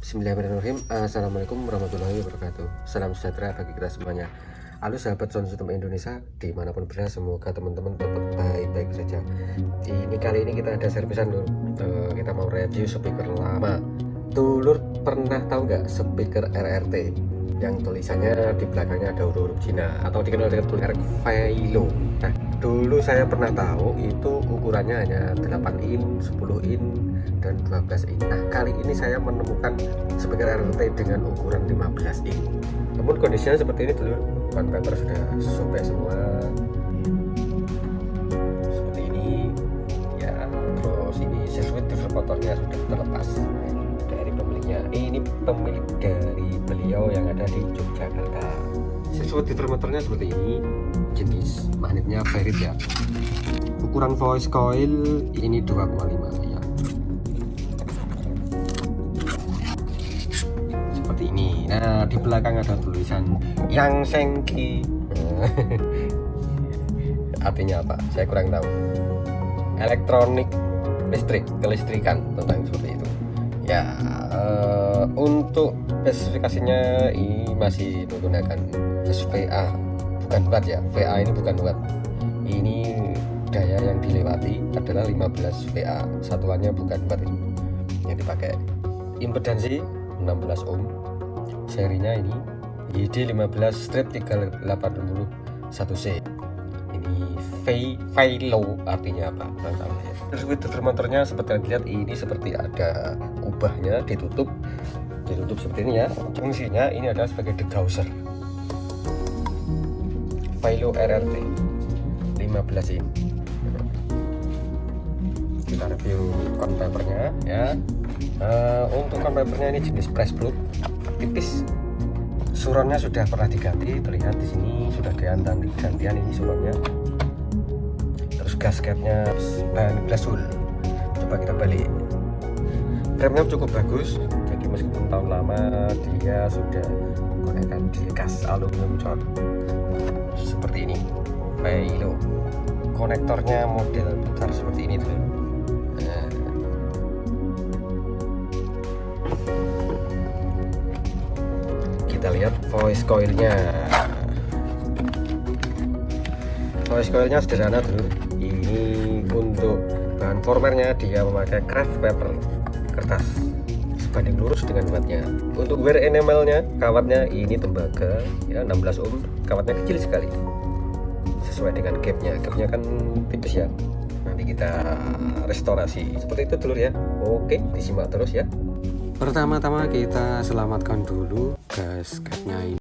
Bismillahirrahmanirrahim. Assalamualaikum warahmatullahi wabarakatuh. Salam sejahtera bagi kita semuanya. Halo sahabat sound system Indonesia dimanapun berada, semoga teman-teman tetap baik-baik saja. Kali ini kita ada servisan dulu. Kita mau review speaker lama. Dulur pernah tahu nggak speaker RRT yang tulisannya di belakangnya ada huruf Cina atau dikenal dengan tulisan Vailo? Nah, dulu saya pernah tahu itu ukurannya hanya 8 in, 10 in, dan 12 in. Nah, kali ini saya menemukan speaker RRT dengan ukuran 15 in. Namun kondisinya seperti ini dulu, converter sudah sobek semua seperti ini ya. Terus ini sirkuit distributornya sudah terlepas dari pemiliknya. Ini pemilik dari beliau yang ada di Yogyakarta. Sirkuit distributornya seperti ini, jenis magnetnya ferrit ya. Ukuran voice coil ini 2,5 ya. Seperti ini. Nah, di belakang ada tulisan Yang Sengki. Artinya apa? Saya kurang tahu. Elektronik listrik, kelistrikan, tentang seperti itu. Ya, untuk spesifikasinya ini masih menggunakan SVA, bukan watt ya. VA ini bukan watt. Ini daya yang dilewati adalah 15 VA. Satuannya bukan watt ini yang dipakai. Impedansi 16 ohm. Serinya ini YD15-381C. Ini Vailo artinya apa? Terus filter motornya seperti yang dilihat ini seperti ada kubahnya, ditutup seperti ini ya. Fungsinya ini adalah sebagai degausser. Vailo RRT 15 in. Kita review converternya ya. Untuk converternya ini jenis press plug tipis. Suronnya sudah pernah diganti, terlihat di sini sudah gantian ini suronnya. Terus gasketnya bahan glass wool. Coba kita balik. Remnya cukup bagus, jadi meskipun tahun lama dia sudah menggunakan diecast aluminium cord seperti ini. Vailo. Konektornya model putar seperti ini tuh. Kita lihat voice coilnya. Voice coilnya sederhana dulu. Ini untuk bahan formernya dia memakai craft paper, kertas sebanding lurus dengan wattnya. Untuk wear enamelnya, kawatnya ini tembaga ya, 16 ohm. Kawatnya kecil sekali sesuai dengan gapnya kan tipis ya. Nanti kita restorasi seperti itu dulu ya. Oke, disimak terus ya. Pertama-tama kita selamatkan dulu gasketnya ini.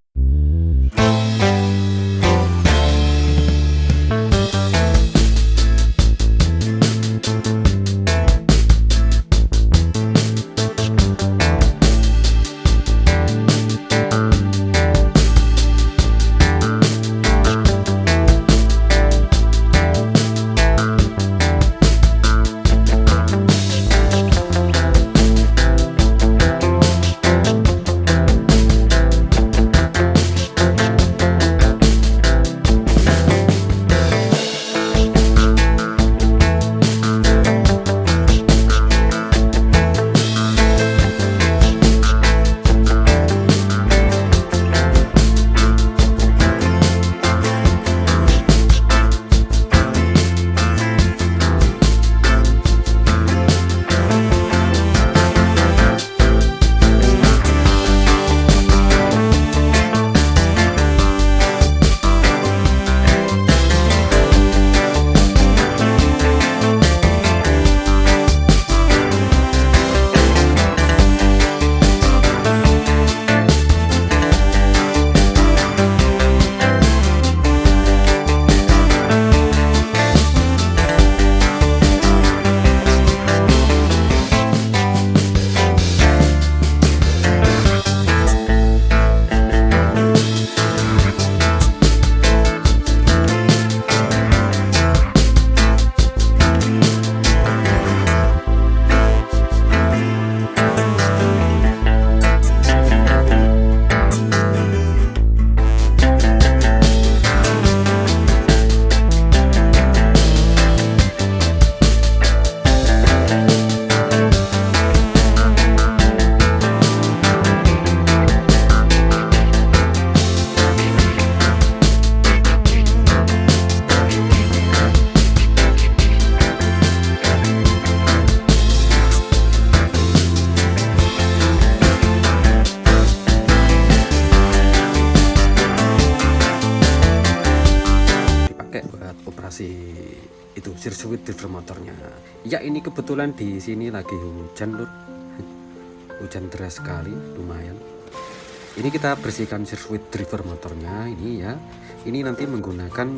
sirkuit driver motornya. Ya, ini kebetulan di sini lagi hujan lur, hujan deras sekali, lumayan. Ini kita bersihkan sirkuit driver motornya ini ya. Ini nanti menggunakan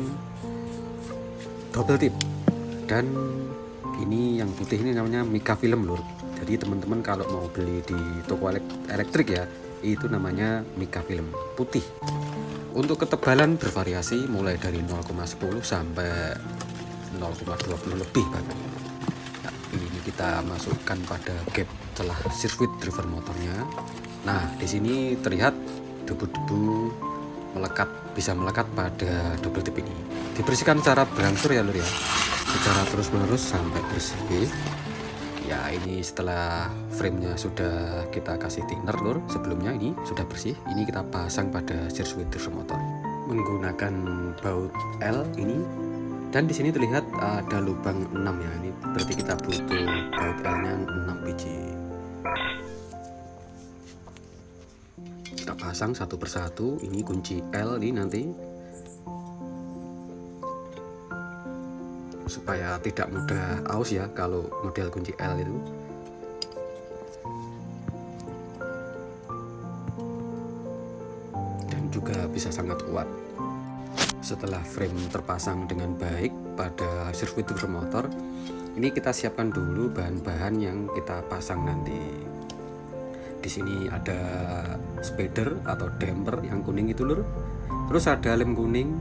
double tip, dan ini yang putih ini namanya mica film lur. Jadi teman-teman kalau mau beli di toko elektrik ya, itu namanya mica film putih. Untuk ketebalan bervariasi mulai dari 0,10 sampai 0,20 lebih bahkan. Nah, ini kita masukkan pada gap celah sirkuit driver motornya. Nah, di sini terlihat debu-debu bisa melekat pada double tip ini. Dibersihkan secara berangsur ya lur ya, secara terus-menerus sampai bersih. Ya, ini setelah framenya sudah kita kasih thinner lur, sebelumnya ini sudah bersih. Ini kita pasang pada sirkuit driver motor menggunakan baut L ini, dan di sini terlihat ada lubang 6 ya. Ini berarti kita butuh baut L-nya 6 biji. Kita pasang satu persatu. Ini kunci L ini nanti supaya tidak mudah aus ya kalau model kunci L itu. Dan juga bisa sangat kuat. Setelah frame terpasang dengan baik pada sirkuit driver motor, ini kita siapkan dulu bahan-bahan yang kita pasang nanti. Di sini ada spider atau damper yang kuning itu lur. Terus ada lem kuning,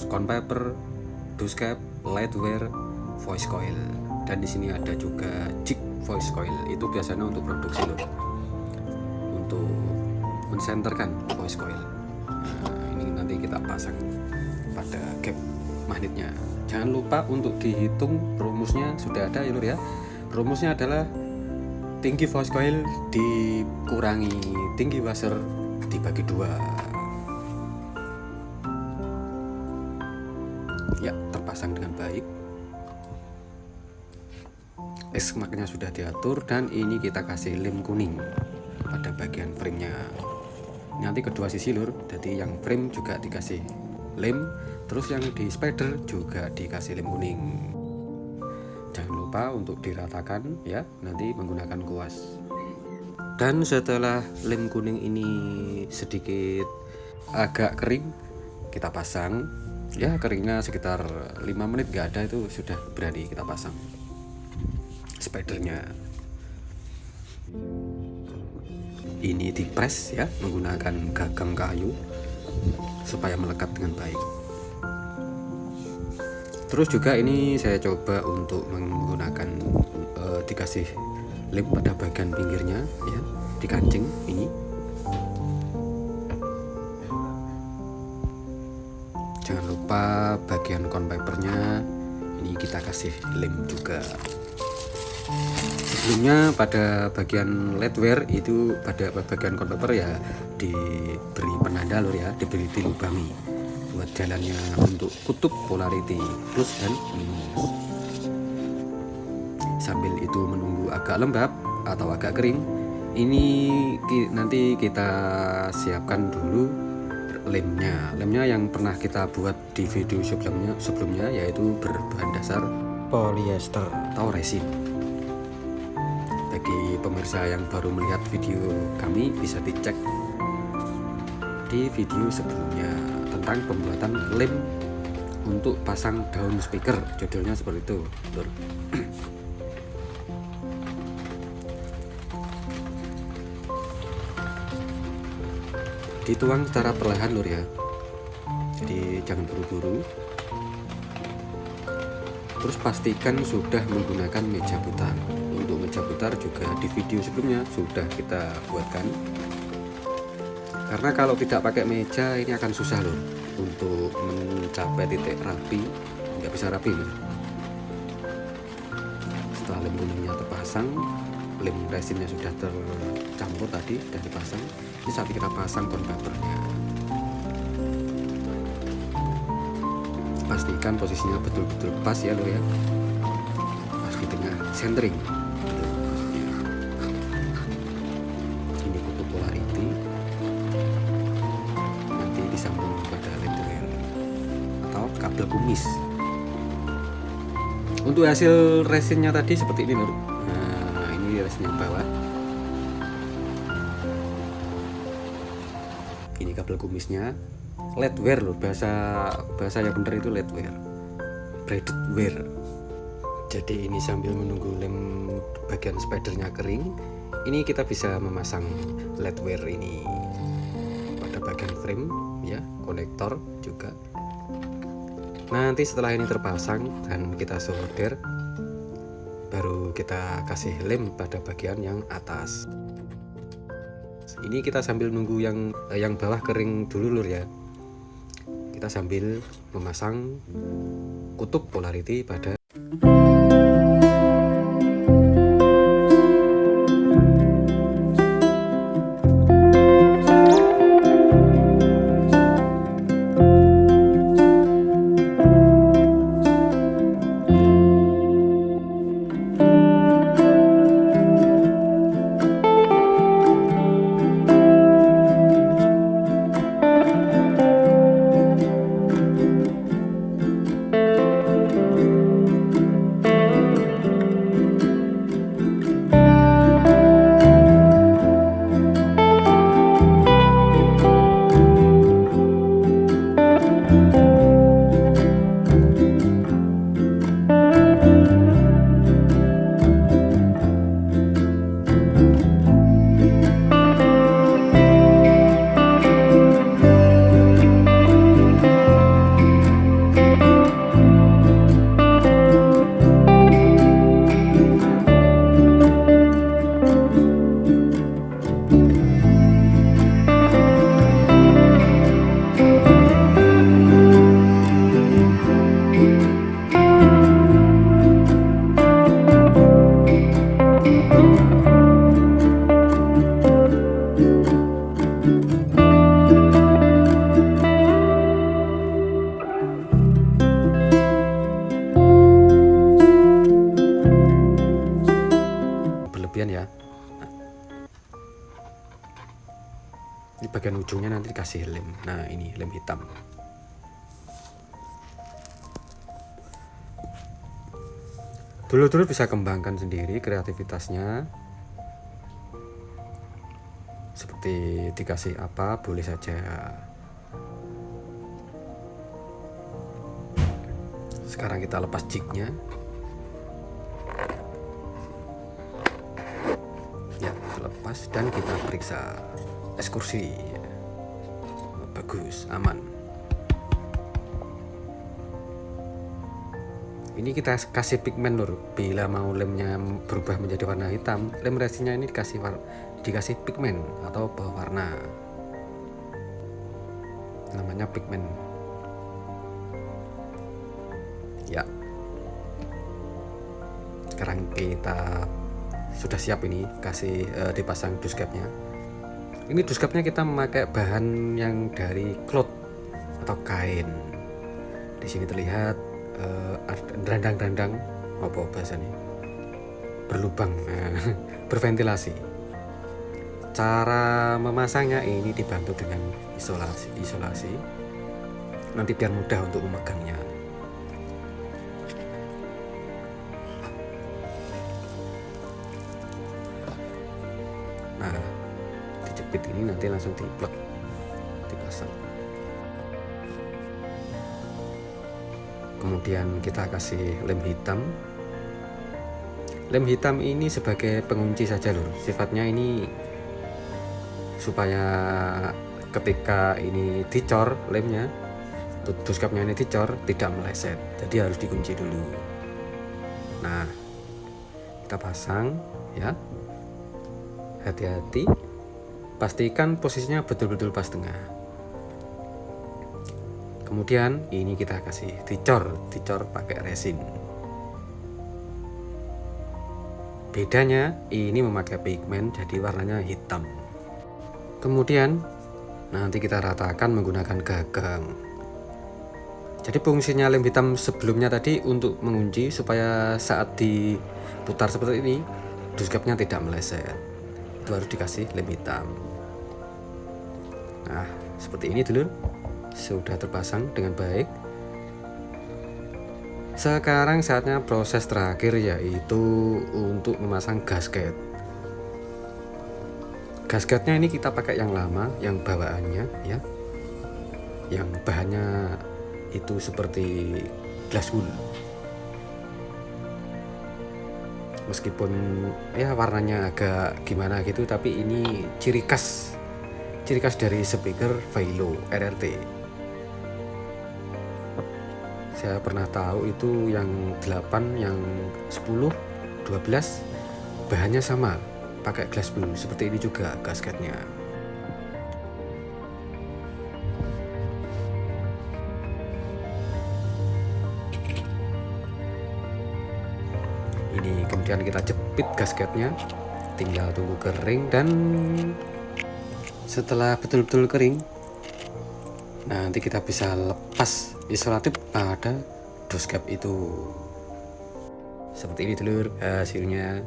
cone paper, dust cap, light wear, voice coil, dan di sini ada juga jig voice coil. Itu biasanya untuk produksi lur, untuk mensenterkan voice coil. Nah, ini nanti kita pasang pada gap magnetnya. Jangan lupa untuk dihitung rumusnya, sudah ada ya lur ya. Rumusnya adalah tinggi voice coil dikurangi tinggi washer dibagi 2. Ya, terpasang dengan baik. Esmaknya sudah diatur, dan ini kita kasih lem kuning pada bagian framenya. Nanti kedua sisi lur, jadi yang frame juga dikasih lem, terus yang di spider juga dikasih lem kuning. Jangan lupa untuk diratakan ya, nanti menggunakan kuas. Dan setelah lem kuning ini sedikit agak kering, kita pasang ya. Keringnya sekitar 5 menit gak ada, itu sudah berani kita pasang spidernya. Ini dipres ya menggunakan gagang kayu supaya melekat dengan baik. Terus juga ini saya coba untuk menggunakan dikasih lem pada bagian pinggirnya ya, di kancing ini. Jangan lupa bagian cone papernya ini kita kasih lem juga. Sebelumnya pada bagian lead wear itu, pada bagian cone paper ya diberi penanda lur ya, diberi dilubangi buat jalannya untuk kutub polarity plus dan minus. Sambil itu menunggu agak lembab atau agak kering, ini nanti kita siapkan dulu lemnya yang pernah kita buat di video sebelumnya yaitu berbahan dasar polyester atau resin. Bagi pemirsa yang baru melihat video kami, bisa dicek di video sebelumnya tentang pembuatan lem untuk pasang daun speaker, judulnya seperti itu lur. Dituang secara perlahan lur ya, jadi jangan buru-buru. Terus pastikan sudah menggunakan meja putar. Untuk meja putar juga di video sebelumnya sudah kita buatkan, karena kalau tidak pakai meja ini akan susah loh untuk mencapai titik rapi, nggak bisa rapi loh. Setelah lem kuningnya terpasang, lem resinnya sudah tercampur tadi, sudah dipasang. Ini saat kita pasang cone papernya, pastikan posisinya betul-betul pas ya lo ya, pas di tengah centering. Ini kutub polarity, nanti disambung pada lead wear atau kabel kumis. Untuk hasil resinnya tadi seperti ini lur. Nah ini resin yang bawah, ini kabel kumisnya. Lead wear lur, bahasa yang benar itu lead wear, braided wear. Jadi ini sambil menunggu lem bagian spidernya kering, ini kita bisa memasang lead wear ini pada bagian frame ya, konektor juga. Nanti setelah ini terpasang dan kita solder, baru kita kasih lem pada bagian yang atas. Ini kita sambil nunggu yang bawah kering dulu lur ya. Kita sambil memasang kutub polarity pada ya. Nah, di bagian ujungnya nanti dikasih lem. Nah ini lem hitam. Dulu-dulu bisa kembangkan sendiri kreativitasnya, seperti dikasih apa boleh saja. Sekarang kita lepas jignya. Ya, terlepas dan kita periksa ekskursi. Bagus, aman. Ini kita kasih pigmen lur. Bila mau lemnya berubah menjadi warna hitam, lem resinnya ini dikasih pigmen atau pewarna. Namanya pigmen. Ya. Sekarang kita sudah siap ini kasih dipasang duscapnya. Ini duscapnya kita memakai bahan yang dari cloth atau kain. Di sini terlihat dandang-dandang apa bahasanya, berlubang, berventilasi. Cara memasangnya ini dibantu dengan isolasi. Nanti biar mudah untuk memegangnya. Nah, dijepit ini nanti langsung diplek, dipasang. Kemudian kita kasih lem hitam. Lem hitam ini sebagai pengunci saja lur. Sifatnya ini supaya ketika ini dicor lemnya, duscapnya ini dicor tidak meleset. Jadi harus dikunci dulu. Nah, kita pasang ya. Hati-hati. Pastikan posisinya betul-betul pas tengah. Kemudian ini kita kasih dicor pakai resin. Bedanya ini memakai pigmen jadi warnanya hitam. Kemudian nanti kita ratakan menggunakan gagang. Jadi fungsinya lem hitam sebelumnya tadi untuk mengunci supaya saat diputar seperti ini duscapnya tidak meleset. Itu harus dikasih lem hitam. Nah, seperti ini dulu. Sudah terpasang dengan baik. Sekarang saatnya proses terakhir, yaitu untuk memasang gasket. Gasketnya ini kita pakai yang lama, yang bawaannya ya, yang bahannya itu seperti glass wool. Meskipun ya warnanya agak gimana gitu, tapi ini ciri khas dari speaker Vailo RRT. Saya pernah tahu itu yang 8, yang 10, 12 bahannya sama, pakai glass wool. Seperti ini juga gasketnya. Ini kemudian kita jepit gasketnya, tinggal tunggu kering, dan setelah betul-betul kering nanti kita bisa lepas isolatif pada doscap itu. Seperti ini dulur hasilnya.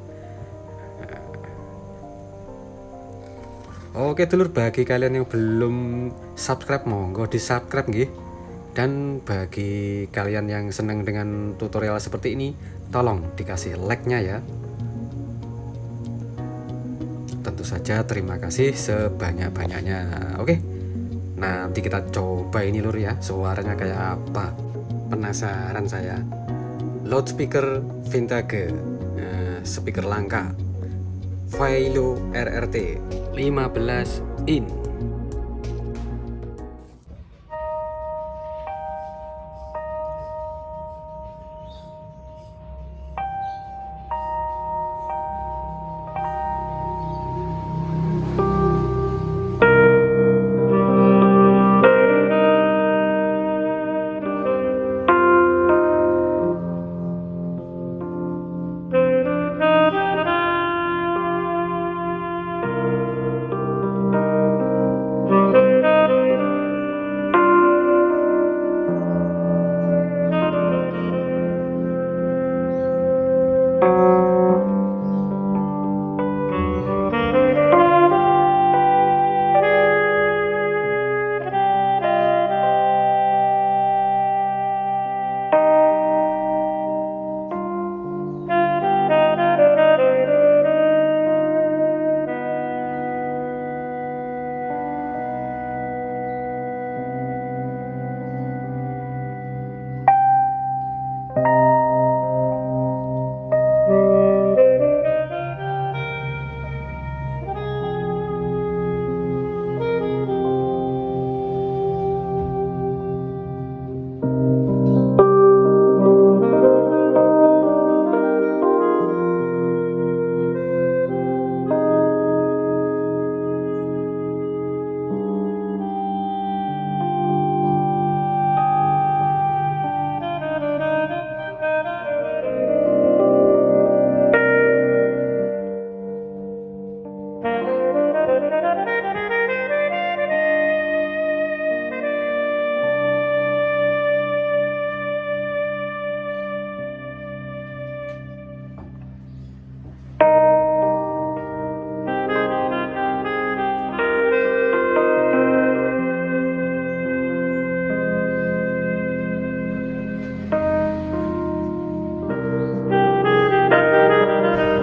Oke dulur, bagi kalian yang belum subscribe monggo di subscribe nggih. Dan bagi kalian yang senang dengan tutorial seperti ini, tolong dikasih like-nya ya. Tentu saja terima kasih sebanyak-banyaknya. Oke, nanti kita coba ini lur ya, suaranya kayak apa. Penasaran saya. Loudspeaker vintage, speaker langka Vailo RRT 15 in.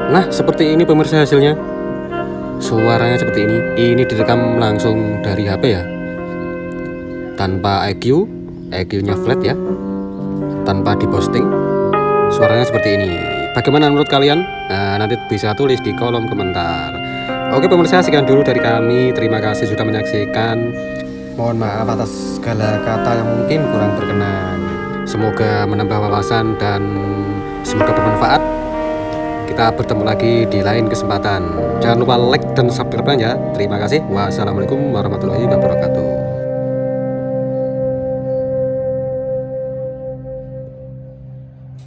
Nah, seperti ini pemirsa hasilnya. Suaranya seperti ini. Ini direkam langsung dari HP ya. Tanpa EQ, EQ-nya flat ya. Tanpa diposting. Suaranya seperti ini. Bagaimana menurut kalian? Nah, nanti bisa tulis di kolom komentar. Oke pemirsa, sekian dulu dari kami. Terima kasih sudah menyaksikan. Mohon maaf atas segala kata yang mungkin kurang berkenan. Semoga menambah wawasan dan semoga bermanfaat. Kita bertemu lagi di lain kesempatan. Jangan lupa like dan subscribe ya. Terima kasih. Wassalamualaikum warahmatullahi wabarakatuh.